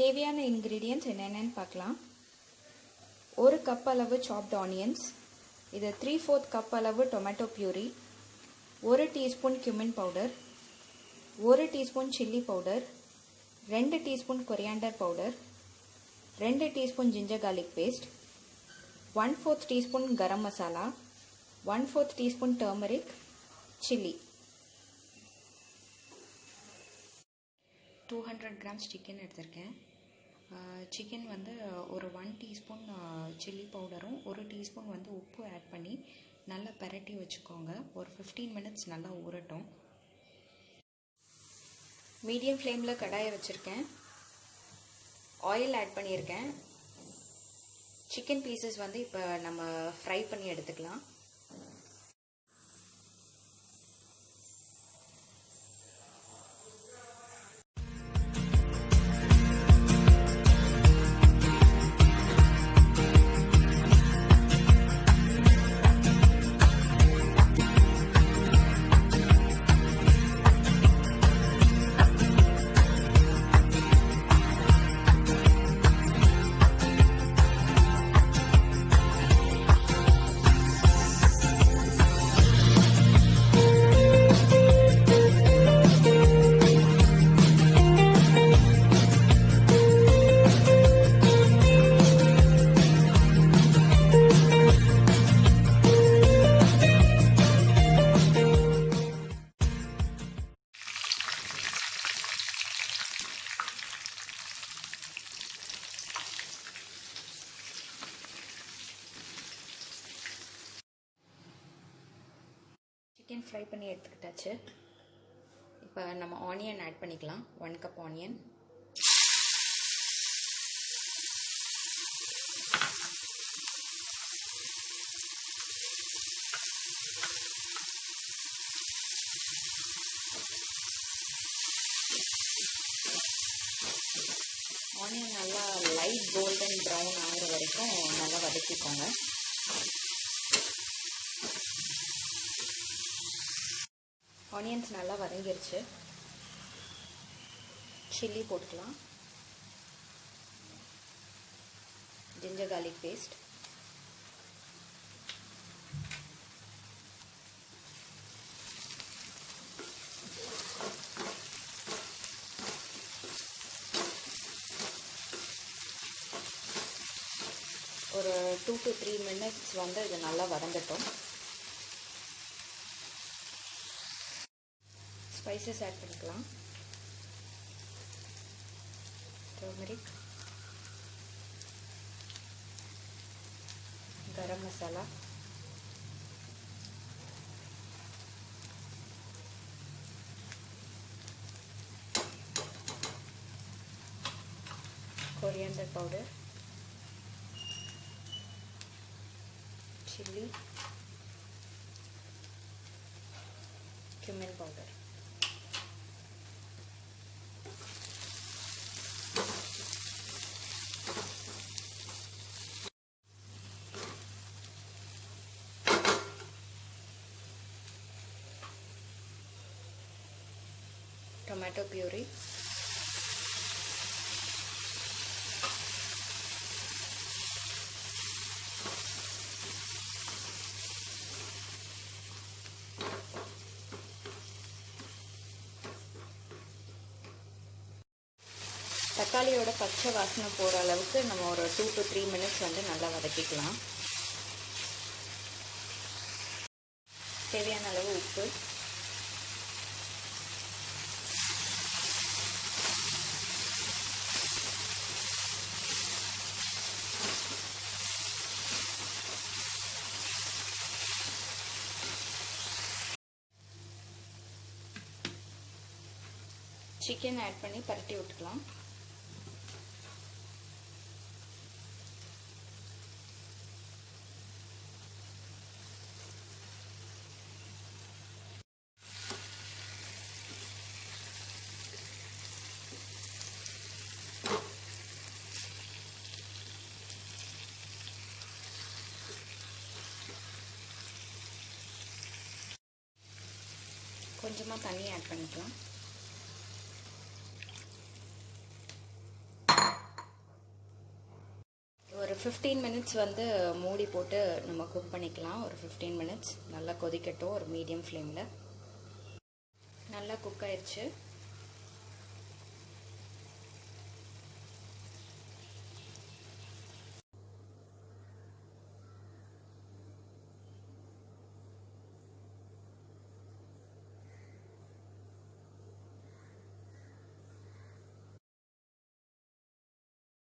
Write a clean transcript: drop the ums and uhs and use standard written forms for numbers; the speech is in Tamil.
தேவையான ingredients என்னென்னன்னு பார்க்கலாம். 1 கப் அளவு chopped onions, இது 3/4 கப் அளவு tomato puree, 1 teaspoon cumin powder, 1 teaspoon chilli powder, 2 teaspoon coriander powder, 2 teaspoon ginger garlic paste, 1/4 teaspoon garam masala, 1/4 teaspoon turmeric, chilli. 200 grams chicken எடுத்திருக்கேன். சிக்கன் வந்து ஒரு 1 டீஸ்பூன் சில்லி பவுடரும் 1 டீஸ்பூன் வந்து உப்பு ஆட் பண்ணி நல்லா பரட்டி வச்சுக்கோங்க. ஒரு 15 மினிட்ஸ் நல்லா ஊறட்டும். மீடியம் ஃப்ளேமில் கடாயை வச்சுருக்கேன். ஆயில் ஆட் பண்ணியிருக்கேன். சிக்கன் பீசஸ் வந்து இப்போ நம்ம ஃப்ரை பண்ணி எடுத்துக்கலாம். சிக்கன் ஃப்ரை பண்ணி எடுத்துக்கிட்டாச்சு. இப்போ நம்ம ஆனியன் ஆட் பண்ணிக்கலாம். 1 கப் ஆனியன், ஆனியன் நல்லா லைட் கோல்டன் ப்ரௌன் ஆகிற வரைக்கும் நல்லா வதக்கிக்கோங்க. ஆனியன்ஸ் நல்லா வதங்கிருச்சு. சில்லி போட்டுக்கலாம். ஜிஞ்சர் கார்லிக் பேஸ்ட், ஒரு 2 to 3 மினிட்ஸ் வந்து இது நல்லா வதங்கட்டும். ஸ்பைசஸ் ஆட் பண்ணிக்கலாம். Turmeric, garam masala, coriander powder, chilli, cumin powder. Tomato puree, தக்காளியோட பச்சை வாசனை போகிற அளவுக்கு நம்ம ஒரு 2 to 3 மினிட்ஸ் வந்து நல்லா வதக்கிக்கலாம். தேவையான அளவு உப்பு, சிக்கன் ஆட் பண்ணி பரட்டி விட்டுக்கலாம். கொஞ்சமாக தண்ணி ஆட் பண்ணிக்கலாம். 15 மினிட்ஸ் வந்து மூடி போட்டு நம்ம குக் பண்ணிக்கலாம். ஒரு 15 மினிட்ஸ் நல்லா கொதிக்கட்டும் ஒரு மீடியம் ஃப்ளேமில். நல்லா குக் ஆயிடுச்சு.